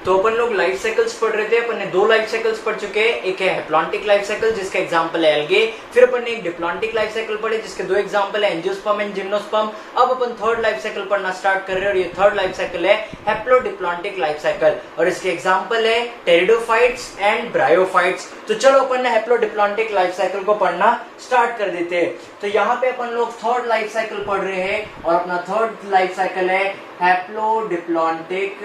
तो अपन लोग life cycles पढ़ रहे थे, अपन ने 2 लाइफ साइकिल्स पढ़ चुके हैं। एक है हैप्लॉन्टिक लाइफ साइकिल जिसका एग्जांपल है एल्गे, फिर अपन ने एक डिप्लॉन्टिक लाइफ साइकिल पढ़े जिसके 2 एग्जांपल है एंजियोस्पर्म एंड जिम्नोस्पर्म। अब अपन थर्ड लाइफ साइकिल पढ़ना स्टार्ट कर रहे हैं और ये थर्ड लाइफ साइकिल है हैप्लोडिप्लॉन्टिक लाइफ साइकिल और इसके एग्जांपल है टेरिडोफाइट्स एंड ब्रायोफाइट्स। तो चलो अपन ने हैप्लोडिप्लॉन्टिक लाइफ साइकिल को पढ़ना स्टार्ट कर देते हैं। तो यहाँ पे अपन लोग थर्ड लाइफ साइकिल पढ़ रहे हैं और अपना थर्ड लाइफ साइकिल है हैप्लोडिप्लॉन्टिक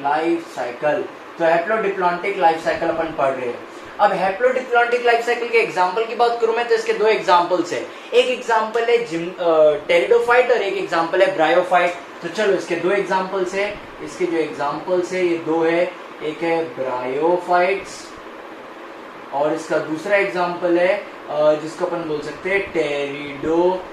लाइफ साइकिल। तो हैप्लोडिप्लॉन्टिक लाइफ साइकिल अपन पढ़ रहे हैं। अब हैप्लोडिप्लॉन्टिक लाइफ साइकिल के एग्जांपल की बात करूं मैं तो इसके 2 एग्जांपल्स है। एक एग्जांपल है टेरिडोफाइट और एक एग्जांपल है ब्रायोफाइट। तो चलो इसके 2 एग्जांपल्स है। इसके जो एग्जांपल्स है ये 2 है, एक है ब्रायोफाइट्स और इसका दूसरा एग्जांपल है जिसको अपन बोल सकते हैं टेरिडोफाइट्स।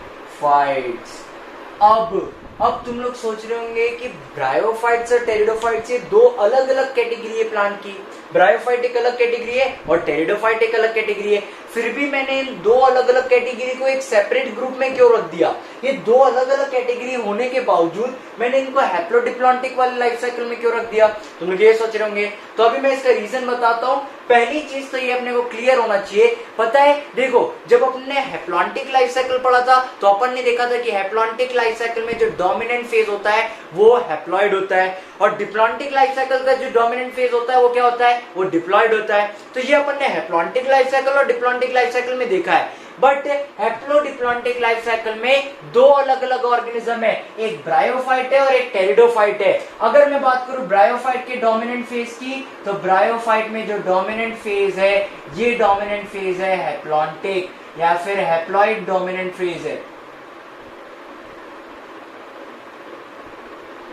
अब तुम लोग सोच रहे होंगे कि ब्रायोफाइट्स और टेरिडोफाइट्स ये 2 अलग अलग कैटेगरी है प्लांट की। ब्रायोफाइट एक अलग कैटेगरी है और टेरिडोफाइट एक अलग कैटेगरी है, फिर भी मैंने इन 2 अलग अलग कैटेगरी को एक सेपरेट ग्रुप में क्यों रख दिया? ये 2 अलग अलग कैटेगरी होने के बावजूद मैंने इनको हैप्लोडिप्लॉन्टिक वाले लाइफ साइकिल में क्यों रख दिया? तुम लोग ये सोच रहे होंगे, तो अभी मैं इसका रीजन बताता हूँ। पहली चीज तो ये अपने को क्लियर होना चाहिए। पता है, देखो जब अपने हैप्लॉन्टिक लाइफ साइकिल पढ़ा था तो अपन ने देखा था कि हैप्लॉन्टिक लाइफ साइकिल में जो डोमिनेंट फेज होता है वो हैप्लॉइड होता है और डिप्लॉन्टिक लाइफ साइकिल का जो डोमिनेंट फेज होता है वो क्या होता है? वो डिप्लॉइड होता है। तो ये अपन ने हैप्लॉन्टिक लाइफ साइकिल और डिप्लॉन्टिक लाइफ साइकिल में देखा है। बट हैप्लोडिप्लॉन्टिक लाइफ साइकिल में 2 अलग अलग ऑर्गेनिज्म है, एक ब्रायोफाइट है और एक टेरिडोफाइट है। अगर मैं बात करूं ब्रायोफाइट के डोमिनेंट फेज की, तो ब्रायोफाइट में जो डोमिनेंट फेज है ये डोमिनेंट फेज है हैप्लॉन्टिक या फिर हैप्लॉइड डोमिनेंट फेज है।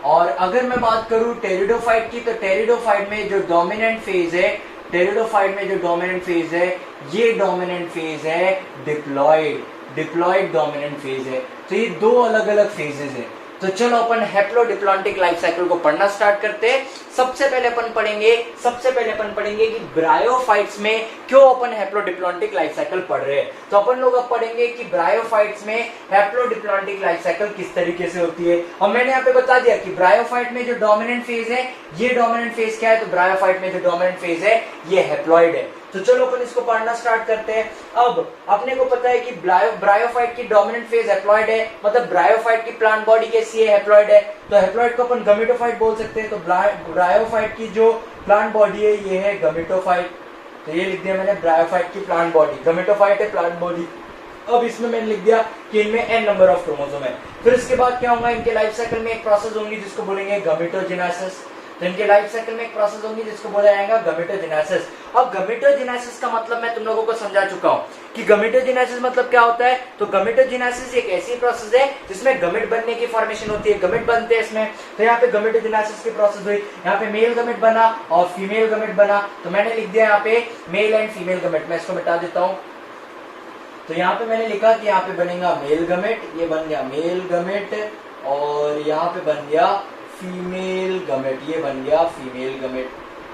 और अगर मैं बात करूं टेरिडोफाइट की, तो टेरिडोफाइट में जो डोमिनेंट फेज है ये डोमिनेंट फेज है डिप्लॉइड डोमिनेंट फेज है। तो ये 2 अलग अलग फेजेस है। तो चलो अपन हैप्लोडिप्लॉन्टिक लाइफ साइकिल को पढ़ना स्टार्ट करते हैं। सबसे पहले अपन पढ़ेंगे कि ब्रायोफाइट्स में क्यों अपन हैप्लोडिप्लॉन्टिक लाइफ साइकिल पढ़ रहे हैं। तो अपन लोग अब पढ़ेंगे कि ब्रायोफाइट्स में हैप्लोडिप्लॉन्टिक लाइफ साइकिल किस तरीके से होती है। और मैंने यहाँ पे बता दिया कि ब्रायोफाइट में जो डोमिनेंट फेज है ये डोमिनेंट फेज क्या है? तो ब्रायोफाइट में जो डोमिनेंट फेज है ये हैप्लॉइड है। तो चलो अपन इसको पढ़ना स्टार्ट करते हैं। अब अपने को पता है कि ब्रायोफाइट की डोमिनेंट फेज हैप्लॉइड है, मतलब ब्रायोफाइट की प्लांट बॉडी कैसी है? हैप्लॉइड है। तो हैप्लॉइड को अपन गमेटोफाइट बोल सकते हैं। तो ब्रायोफाइट की जो प्लांट बॉडी है ये है गमेटोफाइट। तो ये लिख दिया मैंने ब्रायोफाइट की प्लांट बॉडी, गमेटोफाइट है प्लांट बॉडी। अब इसमें मैंने लिख दिया कि इनमें n नंबर ऑफ क्रोमोसोम है। फिर इसके बाद क्या होगा, इनके लाइफ साइकिल में एक प्रोसेस होगी जिसको बोलेंगे गमेटोजेनेसिस। तो इनके लाइफ साइकिल में एक प्रोसेस होगी जिसको बोला जाएगा गमेटोजेनेसिस। अब गमेटोजेनेसिस का मतलब मैं तुम लोगों को समझा चुका हूँ कि गमेटोजेनेसिस मतलब क्या होता है। तो गमेटोजेनेसिस एक ऐसी प्रोसेस है जिसमें गमेट बनने की फॉर्मेशन होती है, गमेट बनते हैं इसमें। तो यहाँ पे गमेटोजेनेसिस की प्रोसेस हुई, यहाँ पे मेल गमेट बना और फीमेल गमेट बना। तो मैंने लिख दिया यहाँ पे मेल एंड फीमेल गमेट। मैं इसको मिटा देता हूँ। तो यहाँ पे मैंने लिखा कि यहाँ पे बनेगा मेल गमेट, ये बन गया मेल गमेट और यहाँ पे बन गया फीमेल गमेट, ये बन गया फीमेल गमेट।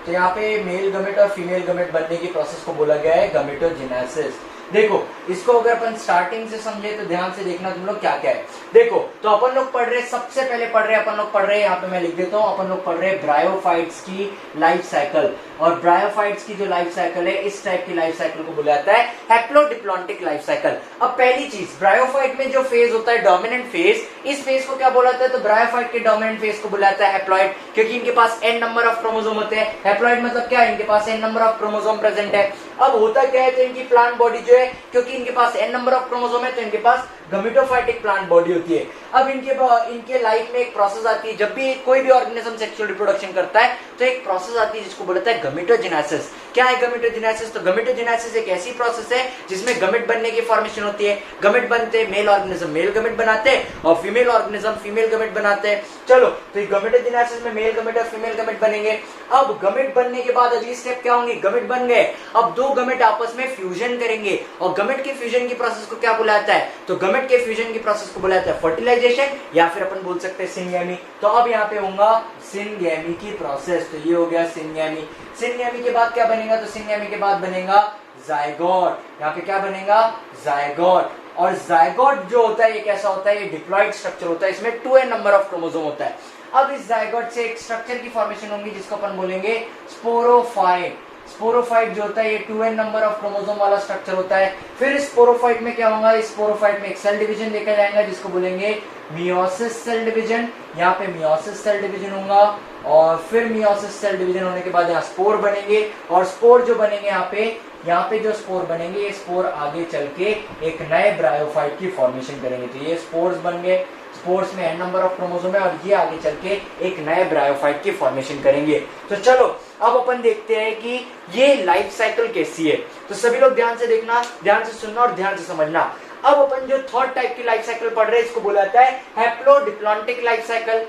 तो यहाँ पे मेल गमेट और फीमेल गमेट बनने की प्रोसेस को बोला गया है गमेटोजेनेसिस। देखो इसको अगर अपन स्टार्टिंग से समझे तो ध्यान से देखना तुम लोग क्या क्या है। देखो तो अपन लोग पढ़ रहे, सबसे पहले पढ़ रहे यहाँ पे मैं लिख देता हूँ, अपन लोग पढ़ रहे ब्रायोफाइट्स की लाइफ साइकिल। और ब्रायोफाइट्स की जो लाइफ साइकिल है इस टाइप की लाइफ साइकिल को बोला जाता है हैप्लोडिप्लॉन्टिक लाइफ साइकिल। अब पहली चीज, ब्रायोफाइट में जो फेज होता है डोमिनेंट फेज, इस फेज को क्या बोला जाता है? तो ब्रायोफाइट के डोमिनेंट फेज को बोला जाता है हैप्लॉइड, क्योंकि इनके पास n नंबर ऑफ क्रोमोसोम होते हैं। हैप्लॉइड मतलब क्या है? इनके पास n number of chromosome present है। अब होता क्या है, तो इनकी प्लांट बॉडी जो है, क्योंकि इनके पास n नंबर ऑफ क्रोमोसोम है तो इनके पास गमेटोफाइटिक प्लांट बॉडी होती है। अब इनके लाइफ में एक प्रोसेस आती है, जब भी कोई भी ऑर्गेनिज्म सेक्सुअल रिप्रोडक्शन करता है तो एक प्रोसेस आती है जिसको बोला जाता है गमेटोजेनेसिस। क्या है गमेटोजेनेसिस? तो गमेटोजेनेसिस एक ऐसी प्रोसेस है जिसमें गमेट बनने की फॉर्मेशन होती है। गमेट बनते, मेल ऑर्गेनिज्म मेल गमेट बनाते हैं और फीमेल ऑर्गेनिज्म फीमेल गमेट बनाते हैं। चलो तो गमेटोजेनेसिस में मेल गमेट और फीमेल गमेट बनेंगे। अब गमेट बनने के बाद अगली स्टेप क्या होंगी? गमेट बन गए, अब 2 गमेट आपस में फ्यूजन करेंगे और गमेट के फ्यूजन की प्रोसेस को क्या बोला जाता है? तो गमेट के फ्यूजन की प्रोसेस को बोला जाता है फर्टिलाइजेशन या फिर अपन बोल सकते हैं सिंगैमी। तो अब यहाँ पे होगा सिंगैमी की प्रोसेस। तो ये हो गया सिंगैमी। सिंगैमी के बाद क्या बनेगा? तो सिंगैमी के बाद बनेगा जायगोट। यहाँ पे क्या बनेगा? जायगोट। और जायगोट जो होता है ये कैसा होता है? ये डिप्लॉइड स्ट्रक्चर होता है, इसमें 2n नंबर ऑफ क्रोमोसोम होता है। अब इस जायगोट से एक स्ट्रक्चर की फॉर्मेशन होगी जिसको अपन बोलेंगे स्पोरोफाइट। स्पोरोफाइट जो होता है ये 2n नंबर ऑफ क्रोमोसोम वाला स्ट्रक्चर होता है। फिर स्पोरोफाइट में क्या होगा, इस स्पोरोफाइट में एक सेल डिवीजन देखा जाएगा जिसको बोलेंगे मियोसिस सेल डिवीजन। यहाँ पे मियोसिस सेल डिवीजन होगा और फिर मियोसिस सेल डिवीजन होने के बाद यहाँ स्पोर बनेंगे और स्पोर जो बनेंगे यहाँ पे जो स्पोर बनेंगे ये स्पोर आगे चल के एक नए ब्रायोफाइट की फॉर्मेशन करेंगे। तो ये स्पोर्स बन गए, स्पोर्स में n नंबर ऑफ क्रोमोसोम है और ये आगे चल के एक नए ब्रायोफाइट की फॉर्मेशन करेंगे। तो चलो अब अपन देखते हैं कि ये लाइफ साइकिल कैसी है। तो सभी लोग ध्यान से देखना, ध्यान से सुनना और ध्यान से समझना। अब अपन जो थर्ड टाइप की लाइफ साइकिल पढ़ रहे हैं इसको बोला जाता है haplodiplontic life cycle.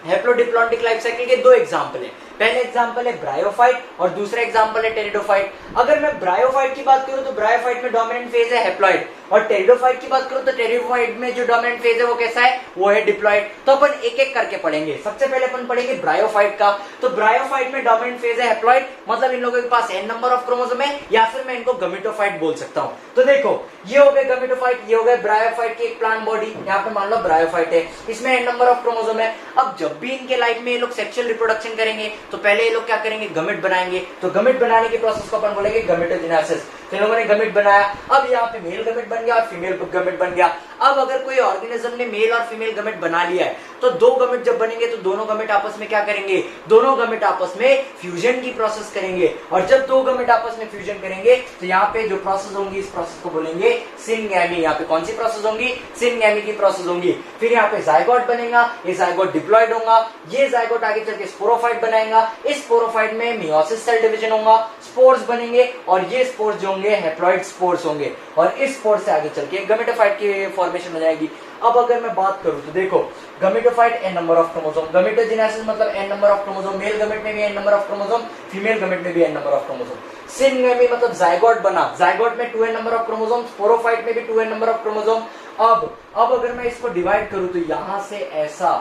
Haplodiplontic life cycle के दो एग्जांपल है। पहले एग्जांपल है ब्रायोफाइट और दूसरा एग्जांपल है टेरिडोफाइट। अगर मैं ब्रायोफाइट की बात करूं तो ब्रायोफाइट में डोमिनेंट फेज है हैप्लॉइड और टेरिडोफाइट की बात करूं तो टेरिडोफाइट में जो डोमिनेंट फेज है वो कैसा है, वो है डिप्लॉइड। तो अपन एक एक करके पढ़ेंगे। सबसे पहले अपन पढ़ेंगे ब्रायोफाइट का। तो ब्रायोफाइट में डोमिनेंट फेज है हैप्लॉइड, मतलब इन लोगों के पास n नंबर ऑफ क्रोमोसोम है या फिर मैं इनको गमेटोफाइट बोल सकता हूं। तो देखो ये हो गए गमेटोफाइट, ये हो गए ब्रायोफाइट की एक प्लांट बॉडी। यहाँ पे मान लो ब्रायोफाइट है, इसमें n नंबर ऑफ क्रोमोसोम है। अब जब भी इनके लाइफ में ये लोग सेक्सुअल रिप्रोडक्शन करेंगे तो पहले ये लोग क्या करेंगे, गमेट बनाएंगे। तो गमेट बनाने के प्रोसेस को अपन बोलेंगे गमेटोजेनेसिस। तो इन लोगों ने गमेट बनाया, अब यहाँ पे मेल गमेट बन गया और फीमेल गमेट बन गया। अब अगर कोई ऑर्गेनिज्म ने मेल और फीमेल गमेट बना लिया है तो दो गमेट जब बनेंगे तो दोनों गमेट आपस में क्या करेंगे, दोनों गमेट आपस में फ्यूजन की प्रोसेस करेंगे। और जब दो गमेट आपस में फ्यूजन करेंगे तो यहाँ पे जो प्रोसेस होंगी इस प्रोसेस को बोलेंगे सिनगैमी। यहाँ पे कौन सी प्रोसेस होंगी, सिनगैमी की प्रोसेस होंगी। फिर यहाँ पे जायगोट बनेगा, ये जायगोट डिप्लॉइड होगा, ये जायगोट आगे चल के स्पोरोफाइट बनाएगा। इस स्पोरोफाइट में मियोसिस सेल डिवीजन होगा, स्पोर्स बनेंगे और ये स्पोर्स जो होंगे हैप्लॉइड स्पोर्स होंगे और इस स्पोर्स से आगे चल के गमेटोफाइट की फॉर्मेशन हो जाएगी। अब अगर मैं बात करूं तो देखो gametophyte n number of chromosome, gametogenesis मतलब n number of chromosome, male gamete में भी n number of chromosome, female gamete में भी n number of chromosome. Syngamy मतलब जायगोट बना, जायगोट में 2n number of chromosome, sporophyte में भी 2n नंबर ऑफ क्रोमोसोम। अब अगर मैं इसको डिवाइड करूं तो यहां से ऐसा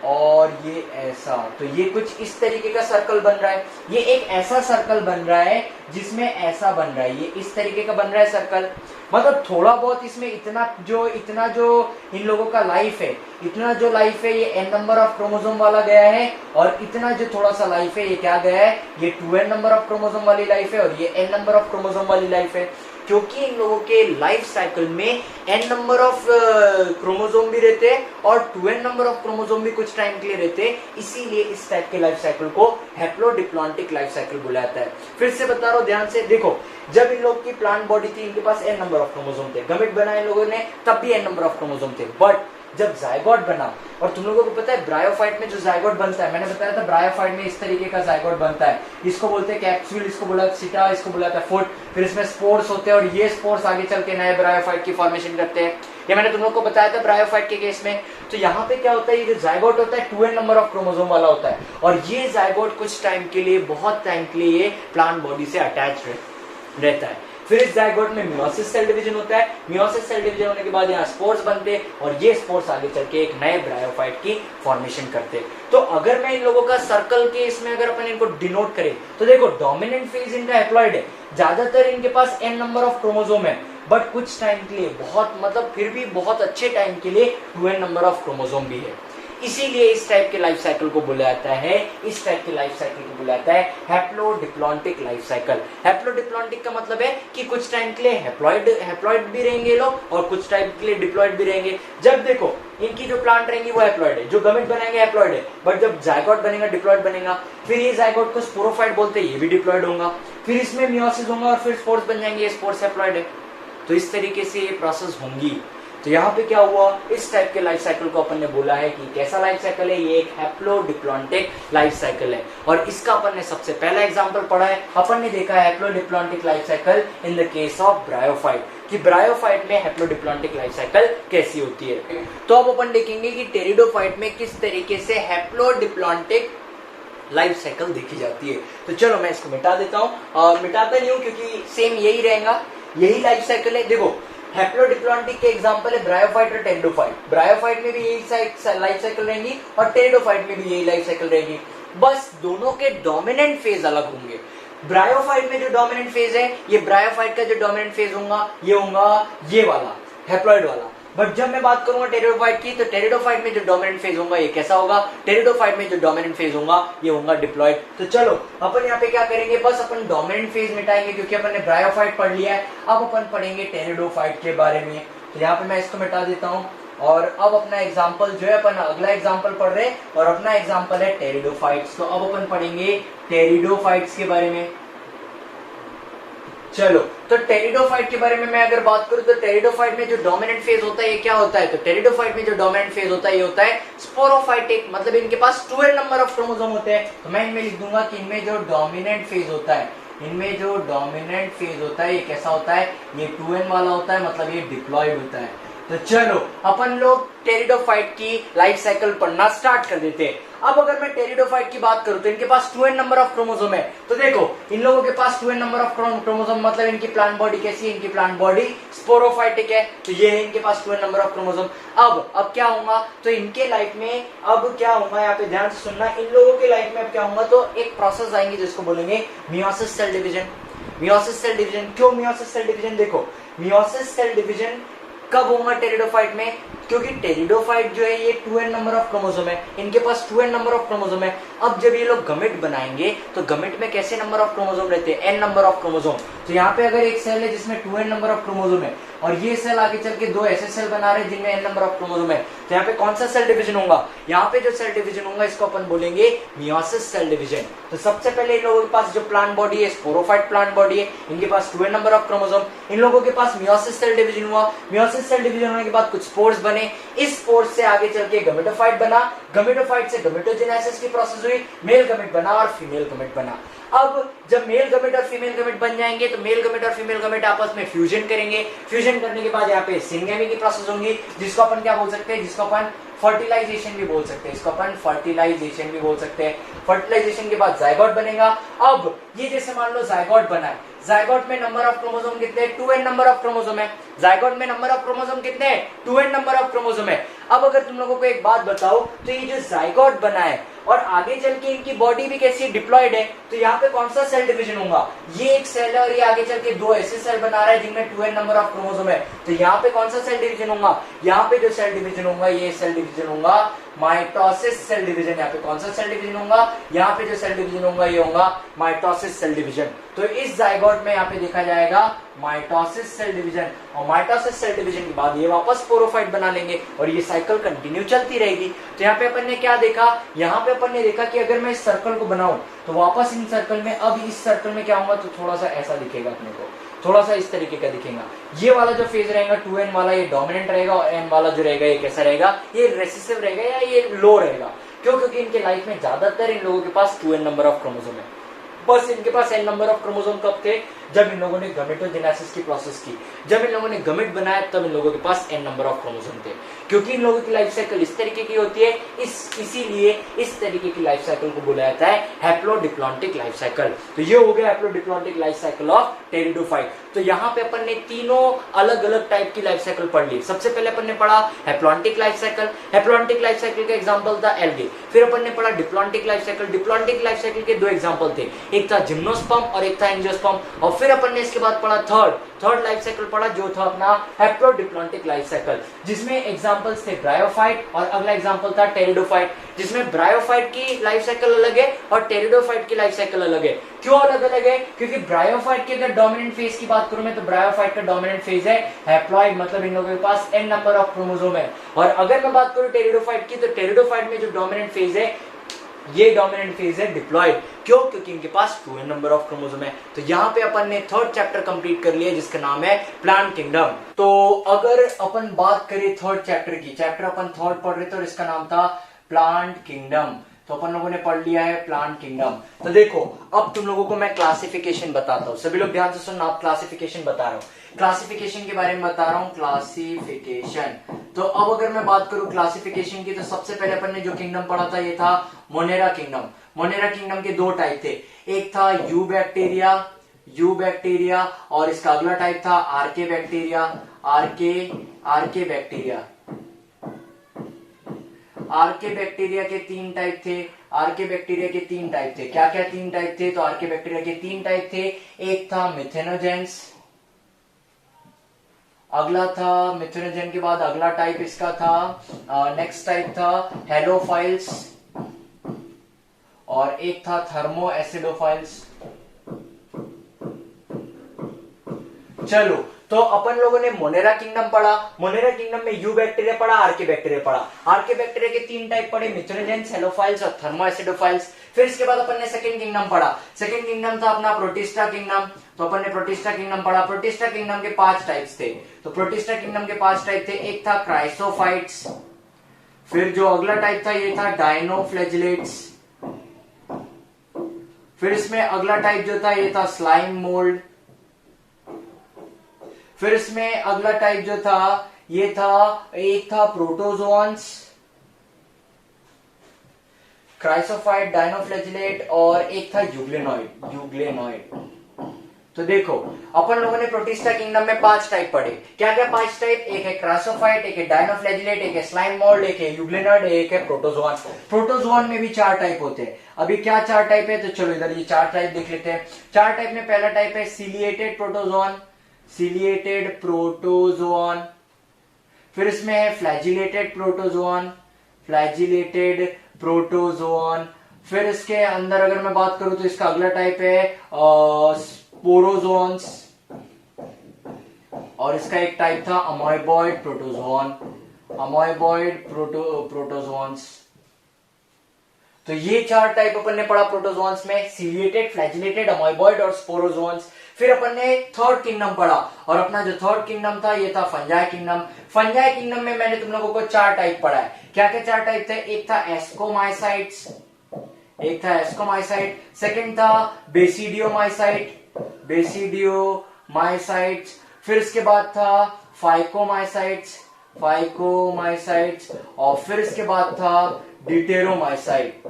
और ये ऐसा, तो ये कुछ इस तरीके का सर्कल बन रहा है। ये एक ऐसा सर्कल बन रहा है जिसमें ऐसा बन रहा है, ये इस तरीके का बन रहा है सर्कल। मतलब थोड़ा बहुत इसमें इतना जो इन लोगों का लाइफ है, इतना जो लाइफ है ये n नंबर ऑफ क्रोमोसोम वाला गया है और इतना जो थोड़ा सा लाइफ है ये क्या गया है, ये 2n नंबर ऑफ क्रोमोसोम वाली लाइफ है और ये n नंबर ऑफ क्रोमोसोम वाली लाइफ है। क्योंकि इन लोगों के लाइफ साइकिल में n नंबर ऑफ क्रोमोसोम भी रहते हैं और 2n नंबर ऑफ क्रोमोसोम भी कुछ टाइम के लिए रहते हैं, इसीलिए इस टाइप के लाइफ साइकिल को हैप्लोडिप्लॉन्टिक लाइफ साइकिल बोला जाता है। फिर से बता रहा हूं ध्यान से देखो, जब इन लोग की प्लांट बॉडी थी इनके पास n नंबर ऑफ क्रोमोसोम थे, गमेट बनाए इन लोगों ने तब भी n नंबर ऑफ क्रोमोसोम थे। बट जब जायगोट बना, और तुम लोगों को पता है ब्रायोफाइट में जो जायगोट बनता है, मैंने बताया था ब्रायोफाइट में इस तरीके का जायगोट बनता है, इसको बोलते हैं कैप्सूल, इसको बोला सीटा, इसको बोला था फुट। फिर इसमें स्पोर्स होते हैं और ये स्पोर्स आगे चल के नए ब्रायोफाइट की फॉर्मेशन करते हैं। ये मैंने तुम लोग को बताया था ब्रायोफाइट के केस में। तो यहाँ पे क्या होता है, ये जो जायगोट होता है 2n नंबर ऑफ क्रोमोसोम वाला होता है और ये जायगोट कुछ टाइम के लिए, बहुत टाइम के लिए ये प्लांट बॉडी से अटैच रहता है। फिर इस जायगोट में मियोसिस सेल डिवीजन होता है, मियोसिस सेल डिवीजन होने के बाद यहाँ स्पोर्स बनते हैं और ये स्पोर्स आगे चल के एक नए ब्रायोफाइट की फॉर्मेशन करते हैं। तो अगर मैं इन लोगों का सर्कल के इसमें अगर अपन इनको डिनोट करें तो देखो डोमिनेंट फेज इनका हैप्लॉइड है, ज्यादातर इनके पास n नंबर ऑफ क्रोमोसोम है, बट कुछ टाइम के लिए, बहुत मतलब फिर भी बहुत अच्छे टाइम के लिए 2n नंबर ऑफ क्रोमोसोम भी है। इसीलिए इस टाइप के लाइफ साइकिल को बोला जाता है, इस टाइप के लाइफ साइकिल को बोला जाता है हैप्लोडिप्लॉन्टिक लाइफ साइकिल। हैप्लोडिप्लॉन्टिक का मतलब है कि कुछ टाइम के लिए हैप्लॉइड भी रहेंगे लोग और कुछ टाइम के लिए डिप्लॉइड भी रहेंगे। जब देखो इनकी जो प्लांट रहेंगी वो हैप्लॉइड है, जो गमेट बनाएंगे हैप्लॉइड है, बट जब जायगोट बनेगा डिप्लॉइड बनेगा। फिर ये जायगोट को स्पोरोफाइट बोलते हैं, ये भी डिप्लॉइड होगा। फिर इसमें मियोसिस होगा और फिर स्पोर्स बन जाएंगे, ये स्पोर्स हैप्लॉइड है। तो इस तरीके से ये प्रोसेस होंगी। तो यहाँ पे क्या हुआ, इस टाइप के लाइफ साइकिल को अपन ने बोला है कि कैसा लाइफ साइकिल है, ये एक हैप्लोडिप्लॉन्टिक लाइफ साइकिल है। और इसका अपन ने सबसे पहला एग्जांपल पढ़ा है, अपन ने देखा है haplodiplontic life cycle in the case of bryophyte, कि ब्रायोफाइट में हैप्लोडिप्लॉन्टिक लाइफ साइकिल कैसी होती है। तो अब अपन देखेंगे कि टेरिडोफाइट में किस तरीके से हैप्लोडिप्लॉन्टिक लाइफ साइकिल देखी जाती है। तो चलो मैं इसको मिटा देता हूँ, और मिटाता नहीं हूँ क्योंकि सेम यही रहेगा, यही लाइफ साइकिल है। देखो हैप्लोडिप्लॉन्टिक के एग्जांपल है ब्रायोफाइट और टेरिडोफाइट। ब्रायोफाइट में भी यही लाइफ साइकिल रहेंगी और टेरिडोफाइट में भी यही लाइफ साइकिल रहेगी, बस दोनों के डोमिनेंट फेज अलग होंगे। ब्रायोफाइट में जो डोमिनेंट फेज है, ये ब्रायोफाइट का जो डोमिनेंट फेज होगा ये होगा ये वाला हैप्लॉइड वाला, बट जब मैं बात करूंगा टेरिडोफाइट की, तो टेरिडोफाइट में जो डोमिनेंट फेज होगा ये कैसा होगा, टेरिडोफाइट में जो डोमिनेंट फेज होगा ये होगा डिप्लॉइड। तो चलो अपन यहाँ पे क्या करेंगे, बस अपन डोमिनेंट फेज मिटाएंगे क्योंकि अपन ने ब्रायोफाइट पढ़ लिया है। अब अपन पढ़ेंगे टेरिडोफाइट के बारे में। तो यहाँ पे मैं इसको मिटा देता हूँ और अब अपना एग्जाम्पल जो है, अपन अगला एग्जाम्पल पढ़ रहे हैं और अपना एग्जाम्पल है टेरिडोफाइट्स। तो अब अपन पढ़ेंगे टेरिडोफाइट्स के बारे में। चलो, तो टेरिडोफाइट के बारे में मैं अगर बात करूं तो टेरिडोफाइट में जो डोमिनेंट फेज होता है ये क्या होता है, तो टेरिडोफाइट में जो डोमिनेंट फेज होता है ये होता है स्पोरोफाइटिक, मतलब इनके पास 12 नंबर ऑफ क्रोमोसोम होते हैं। तो मैं इनमें लिख दूंगा कि इनमें जो डोमिनेंट फेज होता है, इनमें जो डोमिनेंट फेज होता है ये कैसा होता है, ये 2n वाला होता है, मतलब ये डिप्लॉइड होता है। तो चलो अपन लोग टेरिडोफाइट की लाइफ साइकिल पढ़ना स्टार्ट कर देते हैं। अब अगर मैं टेरिडोफाइट की बात करूं तो इनके पास 2n नंबर ऑफ क्रोमोसोम है। तो देखो इन लोगों के पास 2n नंबर ऑफ क्रोमोसोम, मतलब इनकी प्लांट बॉडी कैसी है, इनकी प्लांट बॉडी स्पोरोफाइटिक है। तो ये है इनके पास 2n नंबर ऑफ क्रोमोसोम। अब क्या होगा, तो इनके लाइफ में अब क्या होगा, यहाँ पे ध्यान से सुनना, इन लोगों के लाइफ में अब क्या होगा, तो एक प्रोसेस आएंगे जिसको बोलेंगे meiosis cell division. Meiosis cell division, क्यों मियोसिस सेल डिवीजन, देखो मियोसिस सेल डिवीजन कब होगा टेरिडोफाइट में, क्योंकि टेरिडोफाइट जो है ये 2n नंबर ऑफ क्रोमोसोम है, इनके पास 2n नंबर ऑफ क्रोमोसोम है। अब जब ये लोग गमेट बनाएंगे तो गमेट में कैसे नंबर ऑफ क्रोमोसोम रहते हैं, n नंबर ऑफ क्रोमोसोम। तो यहाँ पे अगर एक सेल है जिसमें 2n नंबर ऑफ क्रोमोसोम है और ये सेल आगे चल के दो ऐसे सेल बना रहे हैं जिनमें n नंबर ऑफ क्रोमोसोम है, तो यहाँ पे कौन सा सेल डिवीजन होगा, यहाँ पे जो सेल डिवीजन होगा इसको अपन बोलेंगे मियोसिस सेल डिवीजन। तो सबसे पहले इन लोगों के पास जो प्लांट बॉडी है स्पोरोफाइट प्लांट बॉडी है, इनके पास 2n नंबर ऑफ क्रोमोसोम, इन लोगों के पास मियोसिस सेल डिवीजन हुआ। मियोसिस सेल डिवीजन होने के बाद कुछ स्पोर्स बने, इस स्पोर्स से आगे चल के गमेटोफाइट बना, गमेटोफाइट से गमेटोजेनेसिस की प्रोसेस हुई, मेल गमेट बना और फीमेल गमेट बना। अब जब मेल गमेट और फीमेल गमेट बन जाएंगे तो मेल गमेट और फीमेल गमेट आपस में फ्यूजन करेंगे, फ्यूजन करने के बाद यहाँ पे सिंगेमी की प्रोसेस होंगी, जिसको अपन क्या बोल सकते हैं, जिसको अपन फर्टिलाइजेशन भी बोल सकते हैं, इसको अपन फर्टिलाइजेशन भी बोल सकते हैं। फर्टिलाइजेशन के बाद जायगोट बनेगा। अब ये जैसे मान लो जायगोट बना है, जायगोट में नंबर ऑफ क्रोमोसोम कितने हैं, 2n नंबर ऑफ क्रोमोसोम है। जायगोट में नंबर ऑफ क्रोमोसोम कितने हैं, 2n नंबर ऑफ क्रोमोसोम है। अब अगर तुम लोगों को एक बात बताओ, तो ये जो जायगोट बना है और आगे चल के इनकी बॉडी भी कैसी डिप्लॉयड है, तो यहाँ पे कौन सा सेल डिवीजन होगा, ये एक सेल है और ये आगे चल के दो ऐसे सेल बना रहा है जिनमें 2n नंबर ऑफ क्रोमोसोम है। तो यहाँ पे कौन सा सेल डिवीजन होगा, यहाँ पे जो सेल डिवीजन होगा ये सेल डिवीजन होगा माइटोसिस सेल डिवीजन। यहाँ पे कौन सा सेल डिवीजन होगा, यहाँ पे जो सेल डिवीजन होगा ये होगा माइटोसिस सेल डिवीजन। तो इस जायगोट में यहाँ पे देखा जाएगा माइटोसिस सेल डिवीजन, और माइटोसिस सेल डिवीजन के बाद ये वापस स्पोरोफाइट बना लेंगे और ये साइकिल कंटिन्यू चलती रहेगी। तो यहाँ पे अपन ने क्या देखा, यहाँ पे अपन ने देखा कि अगर मैं इस सर्कल को बनाऊं तो वापस इन सर्कल में, अब इस सर्कल में क्या होगा, तो थोड़ा सा ऐसा दिखेगा अपने को, थोड़ा सा इस तरीके का दिखेगा। ये वाला जो फेज रहेगा 2n वाला ये डोमिनेंट रहेगा और n वाला जो रहेगा ये कैसा रहेगा, ये रेसेसिव रहेगा या ये लो रहेगा। क्यों, क्योंकि इनके लाइफ में ज्यादातर इन लोगों के पास 2n नंबर ऑफ क्रोमोसोम है। बस इनके पास n नंबर ऑफ क्रोमोसोम कब थे, जब इन लोगों ने गमेटोजेनेसिस की प्रोसेस की, जब इन लोगों ने गमेट बनाया तब इन लोगों के पास n नंबर ऑफ क्रोमोसोम थे। क्योंकि इन लोगों की लाइफ साइकिल इस तरीके की होती है, इसीलिए इस तरीके की लाइफ साइकिल को बोला जाता है हैप्लोडिप्लॉन्टिक लाइफ साइकिल। तो ये हो गया haplodiplontic life cycle of pteridophyte. तो यहाँ पे अपन ने तीनों अलग अलग टाइप की लाइफ साइकिल पढ़ ली। सबसे पहले अपन ने पढ़ा haplontic life cycle, haplontic life cycle का एग्जांपल था एल्गे। फिर अपन ने पढ़ा diplontic life cycle, diplontic life cycle के दो एग्जांपल थे, एक था जिम्नोस्पर्म और एक था एंजियोस्पर्म। और फिर अपन ने इसके बाद पढ़ा थर्ड लाइफ साइकिल पढ़ा जो था अपना हैप्लोडिप्लॉन्टिक लाइफ साइकिल, जिसमें एग्जांपल्स थे ब्रायोफाइट और अगला एग्जांपल था टेरिडोफाइट, जिसमें ब्रायोफाइट की लाइफ साइकिल अलग है और टेरिडोफाइट की लाइफ साइकिल अलग है। क्यों अलग अलग है, क्योंकि ब्रायोफाइट के अगर डोमिनेंट फेज की बात करूं मैं तो ब्रायोफाइट का डोमिनेंट फेज है हैप्लॉइड, मतलब इन लोगों के पास n नंबर ऑफ क्रोमोसोम है। और अगर मैं बात करूं टेरिडोफाइट की, तो टेरिडोफाइट में जो डोमिनेंट फेज है ये डोमिनेंट फेज है डिप्लॉइड। क्यों, क्योंकि इनके पास 2n नंबर ऑफ क्रोमोसोम है। तो यहाँ पे अपन ने थर्ड चैप्टर कंप्लीट कर लिया जिसका नाम है प्लांट किंगडम। तो अगर अपन बात करें थर्ड चैप्टर की, चैप्टर अपन थर्ड पढ़ रहे थे और इसका नाम था प्लांट किंगडम। तो अपन लोगों ने पढ़ लिया है प्लांट किंगडम। तो देखो अब तुम लोगों को मैं क्लासिफिकेशन बताता हूँ, सभी लोग ध्यान से सुनना, आप क्लासिफिकेशन बता रहा हूँ, क्लासिफिकेशन के बारे में बता रहा हूँ, क्लासिफिकेशन। तो अब अगर मैं बात करूं क्लासिफिकेशन की, तो सबसे पहले अपन ने जो किंगडम पढ़ा था ये था मोनेरा किंगडम। मोनेरा किंगडम के दो टाइप थे, एक था यू बैक्टीरिया और इसका अगला टाइप था आर्के बैक्टीरिया। आर्के बैक्टीरिया के तीन टाइप थे, आर्के बैक्टीरिया के तीन टाइप थे। क्या क्या तीन टाइप थे, तो आर्के बैक्टीरिया के तीन टाइप थे, एक था मिथेनोजेंस अगला था मिथुनजन के बाद अगला टाइप इसका था, नेक्स्ट टाइप था हेलोफाइल्स, और एक था थर्मो एसिडोफाइल्स। चलो, तो अपन लोगों ने मोनेरा किंगडम पढ़ा, मोनेरा किंगडम में यू बैक्टीरिया पढ़ा, आर्के बैक्टीरिया पढ़ा। आर्के बैक्टीरिया के 3 टाइप पढ़े, मिथुनजेंस, हेलोफाइल्स और थर्मो एसिडोफाइल्स। फिर इसके बाद अपन ने सेकंड किंगडम पढ़ा, सेकंड किंगडम था अपना प्रोटिस्टा किंगडम। तो अपन ने प्रोटिस्टा किंगडम पढ़ा। प्रोटिस्टा किंगडम के 5 टाइप्स थे। तो प्रोटिस्टा किंगडम के 5 टाइप थे, एक था क्राइसोफाइट्स, फिर जो अगला टाइप था ये था डायनोफ्लैजिलेट्स, फिर इसमें अगला टाइप जो था ये था स्लाइम मोल्ड, फिर इसमें अगला टाइप जो था ये था, एक था प्रोटोजोन्स, क्राइसोफाइट, डायनोफ्लैजिलेट और एक था यूग्लेनॉइड। तो देखो, अपन लोगों ने प्रोटिस्टा किंगडम में 5 टाइप पढ़े। क्या क्या 5 टाइप? एक है क्राइसोफाइट, एक है डायनोफ्लैजिलेट, एक है स्लाइम मोल्ड, एक है यूग्लेनॉइड, एक है प्रोटोजोन। प्रोटोजोन में भी 4 टाइप होते हैं। अभी क्या 4 टाइप है? तो चलो इधर ये 4 टाइप देख लेते हैं। 4 टाइप में पहला टाइप है सिलिएटेड प्रोटोजोन, सिलिएटेड प्रोटोजोन। फिर इसमें है फ्लैजिलेटेड प्रोटोजोन, फ्लैजिलेटेड प्रोटोजोन। फिर इसके अंदर अगर मैं बात करूं तो इसका अगला टाइप है स्पोरोजोन्स, और इसका एक टाइप था अमोइबॉइड प्रोटोजोन, अमोइबॉइड प्रोटोजोन्स। तो ये 4 टाइप अपन ने पढ़ा प्रोटोजोन्स में, सिलिएटेड, फ्लैजिलेटेड, अमोइबॉइड और स्पोरोजोन्स। फिर अपन ने थर्ड किंगडम पढ़ा, और अपना जो थर्ड किंगडम था ये था फंजाई किंगडम। फंजाई किंगडम में मैंने तुम लोगों को 4 टाइप पढ़ा है। क्या क्या 4 टाइप थे? एक था एस्कोमाइसाइट्स, एक था एस्कोमाइसाइट, सेकंड था बेसिडियोमाइसाइट, बेसिडियोमाइसाइट्स। फिर इसके बाद था फाइकोमाइसाइट्स, फाइकोमाइसाइट्स, और फिर इसके बाद था डिटेरोमाइसाइट।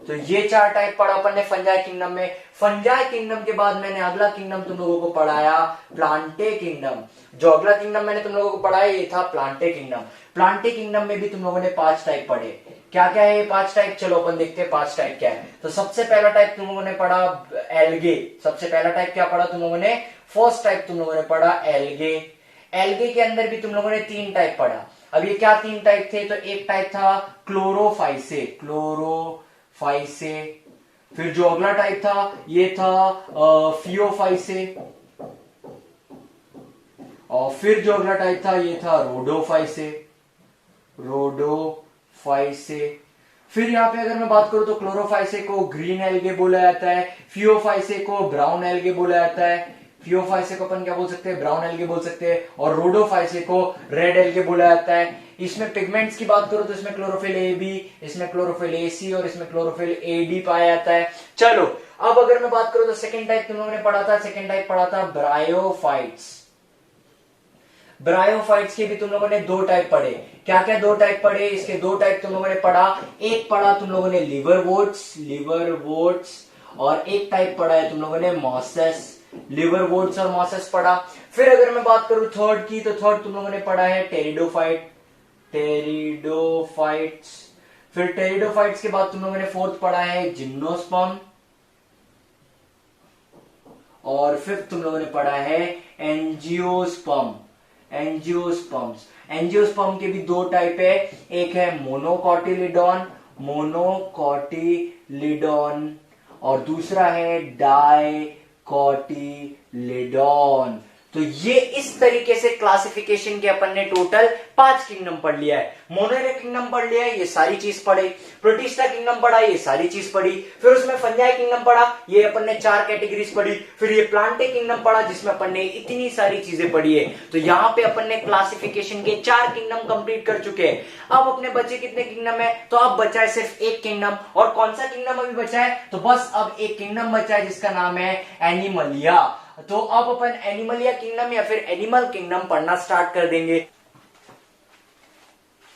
तो ये 4 टाइप पढ़ा अपन ने फंजाई किंगडम में। फंजाई किंगडम के बाद मैंने अगला किंगडम तुम लोगों को पढ़ाया प्लांटे किंगडम। जो अगला किंगडम मैंने तुम लोगों को पढ़ाया ये था प्लांटे किंगडम। प्लांटे किंगडम में भी तुम लोगों ने 5 टाइप पढ़े। क्या क्या है ये 5 टाइप? चलो अपन देखते हैं 5 टाइप क्या है। तो सबसे पहला टाइप तुम लोगों ने पढ़ा एल्गे। सबसे पहला टाइप क्या पढ़ा तुम लोगों ने? फर्स्ट टाइप तुम लोगों ने पढ़ा एल्गे। एल्गे के अंदर भी तुम लोगों ने 3 टाइप पढ़ा। अब ये क्या 3 टाइप थे? तो एक टाइप था क्लोरोफाइसे, क्लोरोफाइसे। फिर जो अगला टाइप था ये था फियोफाइसे, और फिर जो अगला टाइप था ये था रोडोफाइसे, रोडोफाइसे। फिर यहाँ पे अगर मैं बात करूं तो क्लोरोफाइसे को ग्रीन एल्गे बोला जाता है, फियोफाइसे को ब्राउन एल्गे बोला जाता है, फियोफाइसे को अपन क्या बोल सकते हैं? ब्राउन एल्गे बोल सकते हैं, और रोडोफाइसे को रेड एल्गे बोला जाता है। इसमें पिगमेंट्स की बात करो तो इसमें क्लोरोफिल ए बी, इसमें क्लोरोफिल ए सी और इसमें क्लोरोफिल ए डी पाया जाता है। चलो, अब अगर मैं बात करूं तो सेकेंड टाइप तुम लोगों ने पढ़ा था, सेकेंड टाइप पढ़ा था ब्रायोफाइट्स। ब्रायोफाइट्स के भी तुम लोगों ने 2 टाइप पढ़े। क्या क्या 2 टाइप पढ़े? इसके 2 टाइप तुम लोगों ने पढ़ा। एक पढ़ा तुम लोगों ने लिवरवोर्ट्स, और एक टाइप पढ़ा है तुम लोगों ने मॉसेस, लिवरवोर्ट्स और मॉसेस पढ़ा। फिर अगर मैं बात करूं थर्ड की, तो थर्ड तुम लोगों ने पढ़ा है टेरिडोफाइट, टेरिडोफाइट्स। फिर टेरिडोफाइट्स के बाद तुम लोगों ने फोर्थ पढ़ा है जिम्नोस्पर्म, और फिफ्थ तुम लोगों ने पढ़ा है एंजियोस्पर्म, एंजियोस्पर्म्स। एंजियोस्पर्म के भी 2 टाइप है, एक है मोनोकॉटिलिडॉन, मोनोकॉटिलिडॉन, और दूसरा है डाइकोटिलिडॉन। तो ये इस तरीके से क्लासिफिकेशन के अपन ने टोटल 5 किंगडम पढ़ लिया है। मोनेरा किंगडम पढ़ लिया है, ये सारी चीज पढ़ी। प्रोटिस्टा किंगडम पढ़ा, ये सारी चीज पढ़ी। फिर उसमें फंजाई किंगडम पढ़ा, ये अपन ने 4 कैटेगरीज पढ़ी। फिर ये प्लांटे किंगडम पढ़ा जिसमें अपन ने इतनी सारी चीजें पढ़ी है। तो यहाँ पे अपन ने क्लासिफिकेशन के 4 किंगडम कंप्लीट कर चुके हैं। अब अपने बचे कितने किंगडम है? तो अब बचा है सिर्फ एक किंगडम। और कौन सा किंगडम अभी बचा है? तो बस अब एक किंगडम बचा है जिसका नाम है एनिमलिया। तो अब अपन एनिमलिया किंगडम या फिर एनिमल किंगडम पढ़ना स्टार्ट कर देंगे।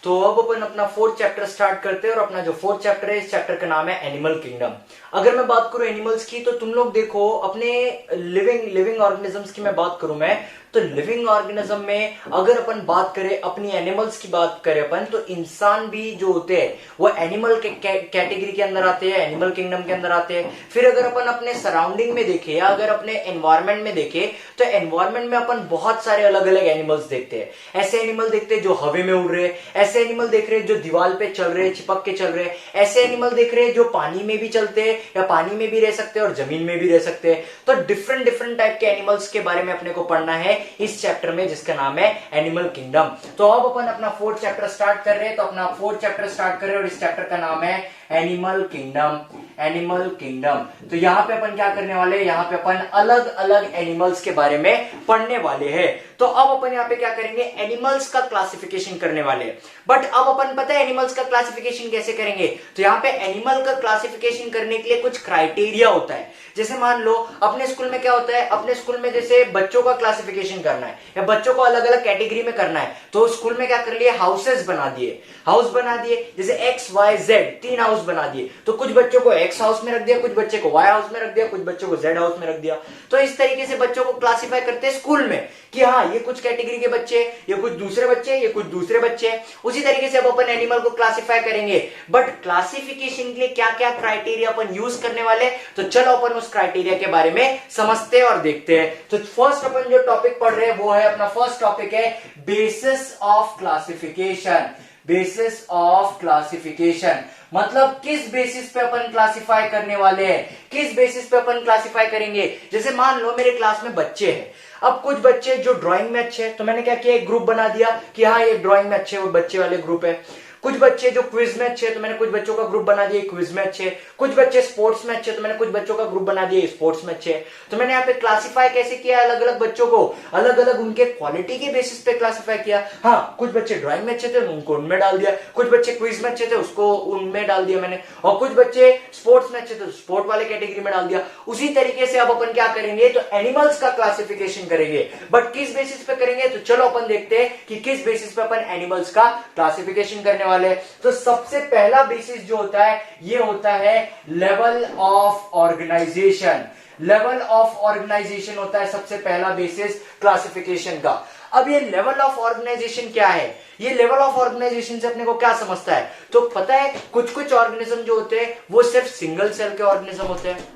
तो अब अपन अपना 4th चैप्टर स्टार्ट करते हैं, और अपना जो 4th चैप्टर है इस चैप्टर का नाम है एनिमल किंगडम। अगर मैं बात करूं एनिमल्स की, तो तुम लोग देखो अपने लिविंग ऑर्गेनिजम्स की मैं बात करूं मैं, तो लिविंग ऑर्गेनिज्म में अगर अपन बात करें, अपनी एनिमल्स की बात करें अपन, तो इंसान भी जो होते हैं वो एनिमल के कैटेगरी के अंदर आते हैं, एनिमल किंगडम के अंदर आते हैं। फिर अगर अपन अपने सराउंडिंग में देखें या अगर अपने एनवायरमेंट में देखें तो एनवायरमेंट में अपन बहुत सारे अलग अलग एनिमल्स देखते हैं। ऐसे एनिमल देखते हैं जो हवा में उड़ रहे हैं, ऐसे एनिमल देख रहे हैं जो दीवार पे चल रहे हैं, चिपक के चल रहे हैं, ऐसे एनिमल देख रहे हैं जो पानी में भी चलते हैं या पानी में भी रह सकते हैं और जमीन में भी रह सकते हैं। तो डिफरेंट डिफरेंट टाइप के एनिमल्स के बारे में अपने को पढ़ना है इस चैप्टर में, जिसका नाम है एनिमल किंगडम। तो अब अपन अपना फोर्थ चैप्टर स्टार्ट कर रहे हैं। तो अपना फोर्थ चैप्टर स्टार्ट कर रहे हैं और इस चैप्टर का नाम है एनिमल किंगडम। एनिमल किंगडम, तो यहाँ पे अपन क्या करने वाले हैं, यहाँ पे अपन अलग अलग एनिमल्स के बारे में पढ़ने वाले हैं। तो अब अपन यहाँ पे क्या करेंगे, एनिमल्स का क्लासिफिकेशन करने वाले हैं। बट अब अपन पता है एनिमल्स का क्लासिफिकेशन कैसे करेंगे, तो यहाँ पे एनिमल का क्लासिफिकेशन करने के लिए कुछ क्राइटेरिया होता है। जैसे मान लो अपने स्कूल में क्या होता है, अपने स्कूल में जैसे बच्चों का क्लासिफिकेशन करना है या बच्चों को अलग अलग कैटेगरी में करना है, तो स्कूल में क्या कर लिए, हाउसेस बना दिए, हाउस बना दिए, जैसे एक्स वाई जेड 3 हाउस बना दिए। तो कुछ बच्चों को एक्स हाउस में रख दिया, कुछ बच्चे को वाई हाउस में रख दिया, कुछ बच्चों को जेड हाउस में रख दिया। तो इस तरीके से बच्चों को क्लासिफाई करते हैं स्कूल में कि हाँ ये कुछ कैटेगरी के बच्चे, ये कुछ दूसरे बच्चे, ये कुछ दूसरे बच्चे। उसी तरीके से अब अपन एनिमल को क्लासिफाई करेंगे। बट क्लासिफिकेशन के लिए क्या क्या क्राइटेरिया अपन यूज करने वाले, तो चलो अपन उस क्राइटेरिया के बारे में समझते हैं और देखते हैं। तो फर्स्ट अपन जो टॉपिक पढ़ रहे हैं वो है, अपना फर्स्ट टॉपिक है basis of classification. Basis of classification मतलब किस बेसिस पे अपन क्लासिफाई करने वाले हैं, किस बेसिस पे अपन क्लासिफाई करेंगे। जैसे मान लो मेरे क्लास में बच्चे हैं, अब कुछ बच्चे जो ड्राइंग में अच्छे हैं तो मैंने क्या किया, एक ग्रुप बना दिया कि हाँ ये ड्राइंग में अच्छे, वो बच्चे वाले ग्रुप है। कुछ बच्चे जो क्विज में अच्छे हैं तो मैंने कुछ बच्चों का ग्रुप बना दिया क्विज में अच्छे। कुछ बच्चे स्पोर्ट्स में अच्छे तो मैंने कुछ बच्चों का ग्रुप बना दिया स्पोर्ट्स में अच्छे। तो मैंने यहाँ पे क्लासिफाई कैसे किया, अलग अलग बच्चों को अलग अलग उनके क्वालिटी के बेसिस पे क्लासिफाई किया। हाँ कुछ बच्चे ड्राइंग में अच्छे थे उनको उनमें डाल दिया, कुछ बच्चे क्विज में अच्छे थे उसको उनमें डाल दिया मैंने, और कुछ बच्चे स्पोर्ट्स में अच्छे थे तो स्पोर्ट वाले कैटेगरी में डाल दिया। उसी तरीके से अब अपन क्या करेंगे, तो एनिमल्स का क्लासिफिकेशन करेंगे। बट किस बेसिस पे करेंगे, तो चलो अपन देखते हैं कि किस बेसिस पे अपन एनिमल्स का क्लासिफिकेशन करने वाले हैं। तो सबसे पहला बेसिस जो होता है ये होता है level of organisation. Level of organisation होता है सबसे पहला बेसिस क्लासिफिकेशन का। अब ये लेवल ऑफ ऑर्गेनाइजेशन क्या है, ये लेवल ऑफ ऑर्गेनाइजेशन से अपने को क्या समझता है, तो पता है कुछ कुछ ऑर्गेनिज्म जो होते हैं वो सिर्फ सिंगल सेल के ऑर्गेनिज्म होते हैं,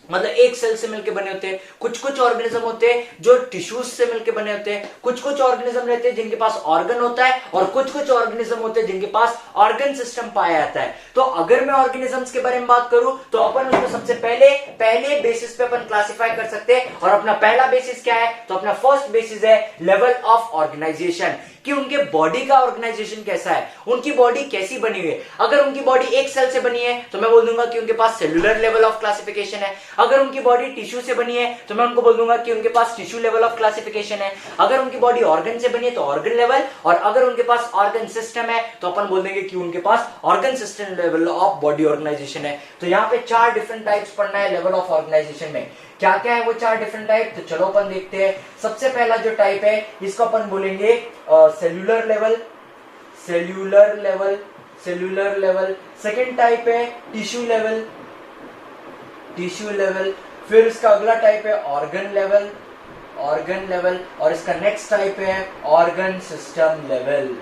मतलब एक सेल से मिलकर बने होते हैं। कुछ कुछ ऑर्गेनिज्म होते हैं जो टिश्यूज से मिलकर बने होते हैं। कुछ कुछ ऑर्गेनिज्म रहते हैं जिनके पास ऑर्गन होता है और कुछ कुछ ऑर्गेनिज्म होते हैं जिनके पास ऑर्गन सिस्टम पाया जाता है। तो अगर मैं ऑर्गेनिजम्स के बारे में बात करूं तो अपन उसको सबसे पहले बेसिस पे अपन क्लासिफाई कर सकते हैं। और अपना पहला बेसिस क्या है, तो अपना फर्स्ट बेसिस है लेवल ऑफ ऑर्गेनाइजेशन, कि उनके बॉडी का ऑर्गेनाइजेशन कैसा है, उनकी बॉडी कैसी बनी हुई है। अगर उनकी बॉडी एक सेल से बनी है तो मैं बोल दूंगा कि उनके पास सेलुलर लेवल ऑफ क्लासिफिकेशन है। अगर उनकी बॉडी टिश्यू से बनी है तो मैं उनको बोल दूंगा कि उनके पास टिश्यू लेवल ऑफ क्लासिफिकेशन है। अगर उनकी बॉडी ऑर्गन से बनी है तो ऑर्गन लेवल, और अगर उनके पास ऑर्गन सिस्टम है तो अपन बोल देंगे कि उनके पास organ system level of body organization है। तो यहाँ पे 4 डिफरेंट टाइप्स पढ़ना है लेवल ऑफ ऑर्गेनाइजेशन में। क्या क्या है वो 4 डिफरेंट टाइप, तो चलो अपन देखते हैं। सबसे पहला जो टाइप है इसको अपन बोलेंगे cellular level. Cellular level, cellular level. Second type है टिश्यू लेवल, टिश्यू लेवल। फिर इसका अगला टाइप है ऑर्गन लेवल, ऑर्गन लेवल। और इसका नेक्स्ट टाइप है organ system level,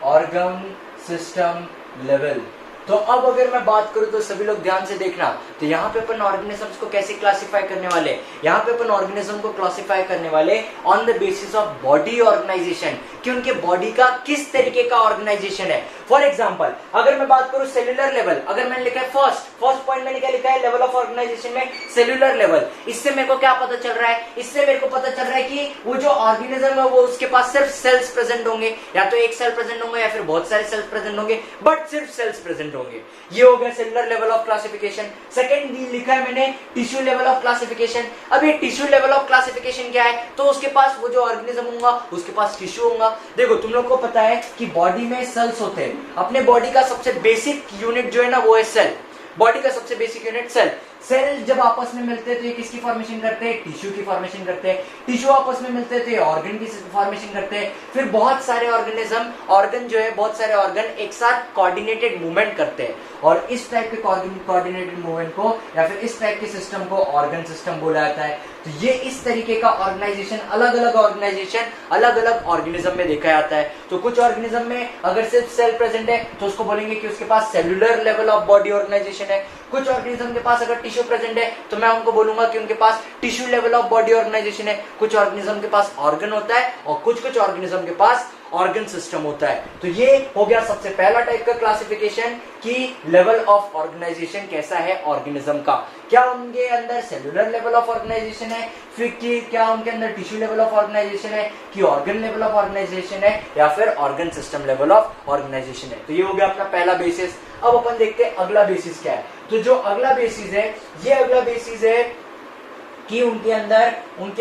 organ system level. तो अब अगर मैं बात करूं तो सभी लोग ध्यान से देखना, तो यहाँ पे अपन ऑर्गेनिजम्स को कैसे क्लासिफाई करने वाले, यहाँ पे अपन ऑर्गेनिज्म को क्लासिफाई करने वाले on the basis of body organisation, कि उनके बॉडी का किस तरीके का ऑर्गेनाइजेशन है। फॉर एग्जांपल अगर मैं बात करूं सेल्यूलर लेवल, अगर मैंने लिखा है फर्स्ट पॉइंट मैंने क्या लिखा है, लेवल ऑफ ऑर्गेनाइजेशन में सेल्यूलर लेवल। इससे मेरे को क्या पता चल रहा है, इससे मेरे को पता चल रहा है कि वो जो ऑर्गेनिज्म है वो उसके पास सिर्फ सेल्स प्रेजेंट होंगे, या तो एक सेल प्रेजेंट होंगे या फिर बहुत सारे सेल्स प्रेजेंट होंगे, बट सिर्फ सेल्स प्रेजेंट होंगे। ये हो गया cellular level of classification. Second लिखा है मैंने टिश्यू लेवल ऑफ क्लासिफिकेशन। अब ये टिश्यू लेवल ऑफ क्लासिफिकेशन क्या है, तो उसके पास वो जो ऑर्गेनिज्म होगा उसके पास टिश्यू होगा। देखो तुम लोग को पता है कि बॉडी में सेल्स होते हैं, अपने बॉडी का सबसे बेसिक यूनिट जो है ना वो है सेल। बॉडी का सबसे बेसिक यूनिट सेल। सेल जब आपस में मिलते हैं तो ये किसकी फॉर्मेशन करते हैं, टिश्यू की फॉर्मेशन करते हैं, टिश्यू आपस में मिलते हैं तो ये ऑर्गन की फॉर्मेशन करते हैं, फिर बहुत सारे ऑर्गेनिज्म ऑर्गन जो है बहुत सारे ऑर्गन एक साथ कोऑर्डिनेटेड मूवमेंट करते हैं, और इस टाइप के कोऑर्डिनेटेड मूवमेंट को या फिर इस टाइप के सिस्टम को ऑर्गन सिस्टम बोला जाता है। तो ये इस तरीके का ऑर्गेनाइजेशन अलग अलग ऑर्गेनाइजेशन अलग अलग ऑर्गेनिज्म में देखा जाता है। तो कुछ ऑर्गेनिज्म में अगर सिर्फ सेल प्रेजेंट है तो उसको बोलेंगे कि उसके पास cellular level of body organization है। कुछ ऑर्गेनिज्म के पास अगर टिश्यू प्रेजेंट है तो मैं उनको बोलूंगा कि उनके पास tissue level of body organization है। कुछ ऑर्गेनिज्म के पास ऑर्गन होता है और कुछ ऑर्गेनिज्म के पास ऑर्गन सिस्टम होता है। तो ये हो गया सबसे पहला टाइप का क्लासिफिकेशन कि लेवल ऑफ ऑर्गेनाइजेशन कैसा है ऑर्गेनिज्म का, क्या उनके अंदर सेलुलर लेवल ऑफ ऑर्गेनाइजेशन है, फिर कि क्या उनके अंदर टिश्यू लेवल ऑफ ऑर्गेनाइजेशन है, कि ऑर्गन लेवल ऑफ ऑर्गेनाइजेशन है, या फिर organ system level of organisation है। तो ये हो गया अपना पहला बेसिस। अब अपन देखते हैं अगला बेसिस क्या है। तो जो अगला बेसिस है, ये अगला बेसिस है कि उनके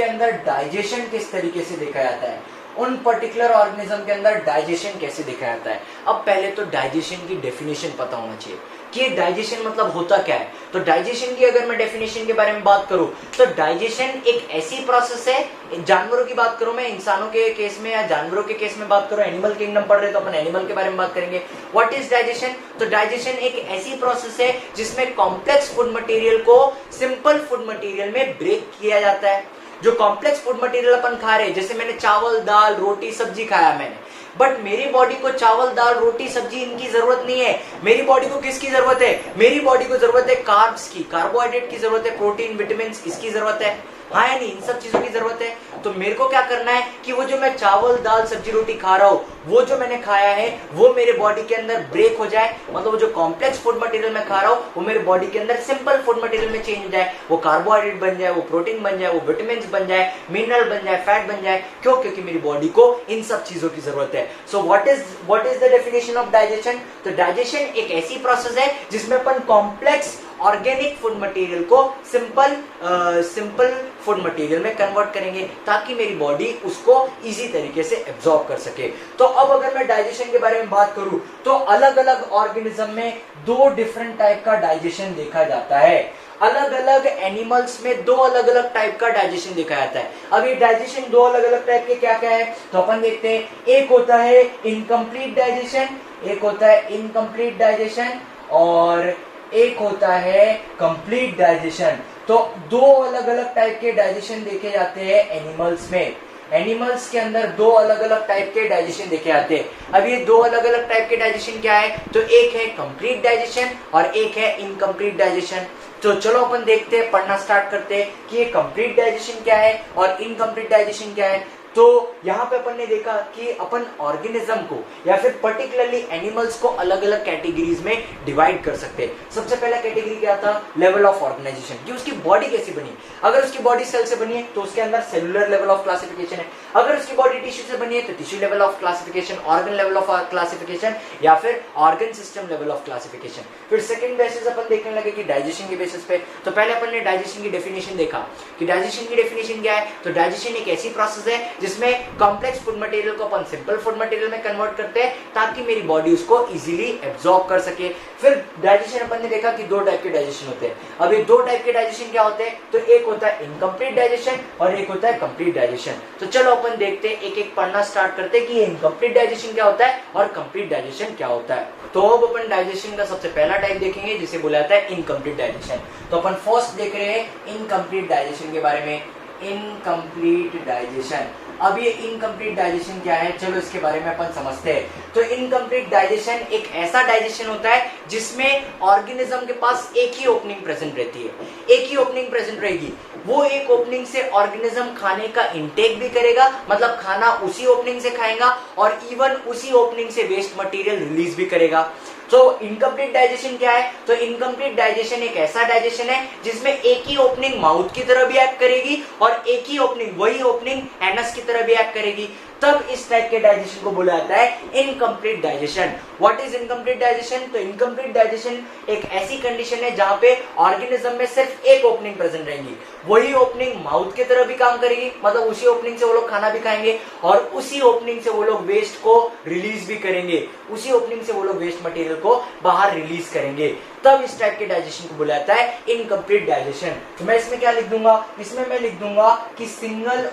अंदर डाइजेशन किस तरीके से देखा जाता है, उन पर्टिकुलर ऑर्गेनिज्म के अंदर डाइजेशन कैसे देखा जाता है। अब पहले तो डाइजेशन की डेफिनेशन पता होना चाहिए कि डाइजेशन मतलब होता क्या है। तो डाइजेशन की अगर मैं डेफिनेशन के बारे में बात करूं तो डाइजेशन एक ऐसी प्रोसेस है, जानवरों की बात करूं मैं, इंसानों के केस में या जानवरों के केस में बात करूं, एनिमल किंगडम पढ़ रहे तो अपन एनिमल के बारे में बात करेंगे। What is digestion? तो डाइजेशन एक ऐसी प्रोसेस है जिसमें कॉम्प्लेक्स फूड मटेरियल को सिंपल फूड मटेरियल में ब्रेक किया जाता है। जो कॉम्प्लेक्स फूड मटेरियल अपन खा रहे हैं, जैसे मैंने चावल दाल रोटी सब्जी खाया मैंने, बट मेरी बॉडी को चावल दाल रोटी सब्जी इनकी जरूरत नहीं है। मेरी बॉडी को किसकी जरूरत है? मेरी बॉडी को जरूरत है कार्ब्स की, कार्बोहाइड्रेट की जरूरत है, प्रोटीन विटामिन इसकी जरूरत है, हाँ या नहीं, इन सब चीजों की जरूरत है। तो मेरे को क्या करना है कि वो जो मैं चावल दाल सब्जी रोटी खा रहा हूँ, वो जो मैंने खाया है वो मेरे बॉडी के अंदर ब्रेक हो जाए, मतलब वो जो कॉम्प्लेक्स फूड मटेरियल मैं खा रहा हूँ वो मेरे बॉडी के अंदर सिंपल फूड मटेरियल में चेंज हो जाए, वो कार्बोहाइड्रेट बन जाए, वो प्रोटीन बन जाए, वो विटामिन बन जाए, मिनरल बन जाए, फैट बन जाए। क्यों? क्योंकि मेरी बॉडी को इन सब चीजों की जरूरत है। So what is the definition of digestion? तो डाइजेशन एक ऐसी प्रोसेस है जिसमें अपन कॉम्प्लेक्स ऑर्गेनिक फूड मटेरियल को सिंपल फूड मटेरियल में कन्वर्ट करेंगे ताकि मेरी बॉडी उसको इजी तरीके से एब्जॉर्ब कर सके। तो अब अगर मैं डाइजेशन के बारे में बात करूं तो अलग अलग ऑर्गेनिज्म में दो डिफरेंट टाइप का डाइजेशन देखा जाता है। अलग अलग एनिमल्स में दो अलग अलग टाइप का डाइजेशन देखा जाता है। अब ये डाइजेशन दो अलग अलग टाइप के क्या क्या है तो अपन देखते हैं। एक होता है इनकम्प्लीट डाइजेशन, एक होता है इनकम्प्लीट डाइजेशन, और एक होता है कंप्लीट डाइजेशन। तो दो अलग अलग टाइप के डाइजेशन देखे जाते हैं एनिमल्स में। एनिमल्स के अंदर दो अलग अलग टाइप के डाइजेशन देखे जाते हैं। अब ये दो अलग अलग टाइप के डाइजेशन क्या है? तो एक है कंप्लीट डाइजेशन और एक है इनकम्प्लीट डाइजेशन। तो चलो अपन देखते हैं, पढ़ना स्टार्ट करते हैं कि ये कंप्लीट डाइजेशन क्या है और इनकम्प्लीट डाइजेशन क्या है। तो यहाँ पे अपन ने देखा कि अपन ऑर्गेनिज्म को या फिर पर्टिकुलरली एनिमल्स को अलग अलग कैटेगरीज में डिवाइड कर सकते हैं। सबसे पहला कैटेगरी क्या था? लेवल ऑफ ऑर्गेनाइजेशन, कि उसकी बॉडी कैसी बनी। अगर उसकी बॉडी सेल से बनी है तो उसके अंदर सेलुलर लेवल ऑफ क्लासिफिकेशन है। अगर उसकी बॉडी टिश्यू से बनी है तो tissue level of classification, organ level of classification, या फिर organ system level of classification. फिर सेकंड बेसिस अपन देखने लगे कि डाइजेशन के बेसिस पे। तो पहले अपन ने डाइजेशन की डेफिनेशन देखा कि डाइजेशन की डेफिनेशन क्या है। तो डाइजेशन एक ऐसी प्रोसेस है जिसमें कॉम्प्लेक्स फूड मटेरियल को अपन सिंपल फूड मटेरियल में कन्वर्ट करते हैं ताकि मेरी बॉडी उसको इजीली एब्जॉर्ब कर सके। फिर डाइजेशन अपन ने देखा कि दो टाइप के डाइजेशन होते हैं। अब ये दो टाइप के डाइजेशन क्या होते हैं? तो एक होता है इनकम्प्लीट डाइजेशन और एक होता है कंप्लीट डाइजेशन। तो चलो अपन देखते हैं, एक एक पढ़ना स्टार्ट करते हैं कि इनकम्प्लीट डाइजेशन क्या होता है और कंप्लीट डाइजेशन क्या होता है। तो अब अपन डाइजेशन का सबसे पहला टाइप देखेंगे जिसे बोला जाता है इनकम्प्लीट डाइजेशन। तो अपन फर्स्ट देख रहे हैं इनकम्प्लीट डाइजेशन के बारे में। इनकम्प्लीट डाइजेशन, अब ये इनकम्प्लीट डाइजेशन क्या है, चलो इसके बारे में अपन समझते हैं। तो इनकम्प्लीट डाइजेशन एक ऐसा डाइजेशन होता है जिसमें ऑर्गेनिज्म के पास एक ही ओपनिंग प्रेजेंट रहती है, एक ही ओपनिंग प्रेजेंट रहेगी। वो एक ओपनिंग से ऑर्गेनिज्म खाने का इंटेक भी करेगा, मतलब खाना उसी ओपनिंग से खाएगा, और इवन उसी ओपनिंग से वेस्ट मटेरियल रिलीज भी करेगा। तो इनकम्प्लीट डाइजेशन क्या है? तो इनकम्प्लीट डाइजेशन एक ऐसा डाइजेशन है जिसमें एक ही ओपनिंग माउथ की तरह भी एक्ट करेगी और एक ही ओपनिंग, वही ओपनिंग एनस की तरह भी एक्ट करेगी। तब इस टाइप के डाइजेशन को बोला जाता है incomplete digestion. What is incomplete digestion? तो इनकम्प्लीट डाइजेशन एक ऐसी कंडीशन है जहां पे ऑर्गेनिज्म में सिर्फ एक ओपनिंग प्रेजेंट रहेगी, वही ओपनिंग माउथ की तरह भी काम करेगी, मतलब उसी ओपनिंग से वो लोग खाना भी खाएंगे और उसी ओपनिंग से वो लोग वेस्ट को रिलीज भी करेंगे, उसी ओपनिंग से वो लोग वेस्ट मटेरियल को बाहर रिलीज करेंगे, तब इस टाइप के डाइजेशन को बोला जाता है इनकम्प्लीट डाइजेशन। तो मैं इसमें क्या लिख दूंगा? इसमें मैं लिख दूंगा कि single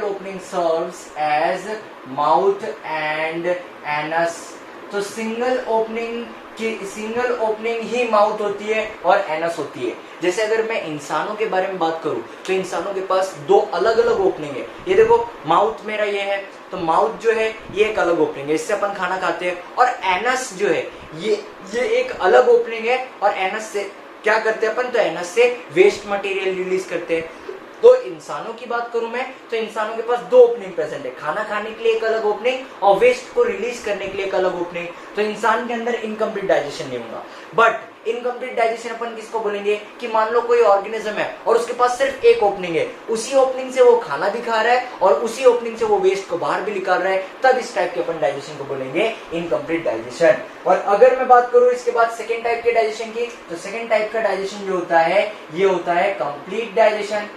opening serves as mouth and anus. तो सिंगल ओपनिंग ही माउथ होती है और एनस होती है। जैसे अगर मैं इंसानों के बारे में बात करूं तो इंसानों के पास दो अलग अलग ओपनिंग है। ये देखो माउथ मेरा ये है, तो माउथ जो है ये एक अलग ओपनिंग है, इससे अपन खाना खाते हैं, और एनस जो है ये एक अलग ओपनिंग है, और एनस से क्या करते हैं अपन? तो एनस से वेस्ट मटेरियल रिलीज करते हैं। तो इंसानों की बात करूं मैं तो इंसानों के पास दो ओपनिंग प्रेजेंट है, खाना खाने के लिए एक अलग ओपनिंग और वेस्ट को रिलीज करने के लिए एक अलग ओपनिंग। तो इंसान के अंदर इनकम्प्लीट डाइजेशन नहीं होगा। बट इनकम्प्लीट डाइजेशन अपन किसको बोलेंगे? कि मान लो कोई ऑर्गेनिज्म है और उसके पास सिर्फ एक ओपनिंग है, उसी ओपनिंग से वो खाना भी खा रहा है और उसी ओपनिंग से वो वेस्ट को बाहर भी निकाल रहा है, तब इस टाइप के अपन डाइजेशन को बोलेंगे इनकम्प्लीट डाइजेशन। और अगर मैं बात करूं इसके बाद सेकेंड टाइप के डाइजेशन की, तो सेकेंड टाइप का डाइजेशन जो होता है ये होता है कंप्लीट डाइजेशन।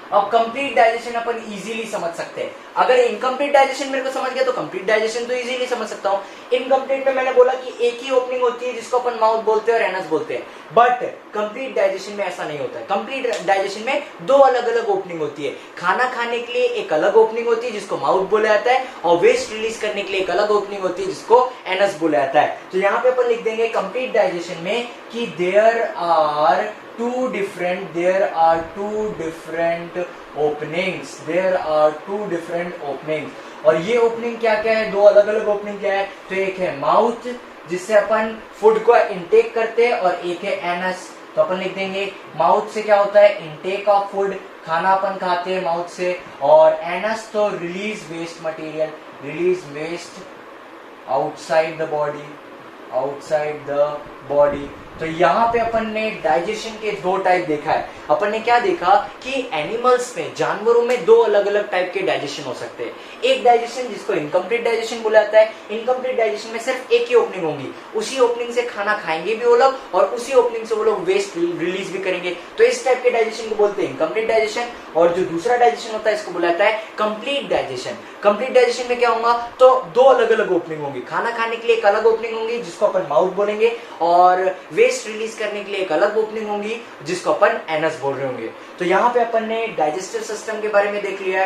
अब कंप्लीट डाइजेशन अपन इजीली समझ सकते हैं। अगर इनकम्प्लीट डाइजेशन मेरे को समझ गया तो कंप्लीट डाइजेशन तो इजीली समझ सकता हूं। इनकम्प्लीट में मैंने बोला कि एक ही ओपनिंग होती है जिसको अपन माउथ बोलते हैं और एनस बोलते हैं, बट कंप्लीट डाइजेशन में ऐसा नहीं होता है। कंप्लीट डाइजेशन में दो अलग अलग ओपनिंग होती है। खाना खाने के लिए एक अलग ओपनिंग होती है जिसको माउथ बोला जाता है, और वेस्ट रिलीज करने के लिए एक अलग ओपनिंग होती है जिसको एनस बोला जाता है। तो यहाँ पे अपन लिख देंगे कंप्लीट डाइजेशन में कि there are two different openings. और ये ओपनिंग क्या क्या है? दो अलग अलग ओपनिंग क्या है? तो एक है माउथ जिससे अपन फूड को इनटेक करते हैं, और एक है एनस। तो अपन लिख देंगे माउथ से क्या होता है? इनटेक ऑफ फूड, खाना अपन खाते हैं माउथ से, और एनस तो release waste material, release waste outside the body. तो यहाँ पे अपन ने डाइजेशन के दो टाइप देखा है। अपन ने क्या देखा कि एनिमल्स में, जानवरों में दो अलग अलग टाइप के डाइजेशन हो सकते हैं। एक डाइजेशन जिसको इनकम्प्लीट डाइजेशन बोला जाता है। इनकम्प्लीट डाइजेशन में सिर्फ एक ही ओपनिंग होगी, उसी ओपनिंग से खाना खाएंगे भी वो लोग और उसी ओपनिंग से वो लोग वेस्ट रिलीज भी करेंगे। तो इस टाइप के डाइजेशन को बोलते हैं इनकम्प्लीट डाइजेशन। और जो दूसरा डाइजेशन होता है इसको बोला जाता है कंप्लीट डाइजेशन। कंप्लीट डाइजेशन में क्या होगा? तो दो अलग अलग ओपनिंग होंगी, खाना खाने के लिए एक अलग ओपनिंग होंगी जिसको अपन माउथ बोलेंगे, और वेस्ट रिलीज करने के लिए एक अलग ओपनिंग होंगी जिसको अपन एनस बोल रहे होंगे। तो यहाँ पे अपन ने डाइजेस्टिव सिस्टम के बारे में देख लिया है।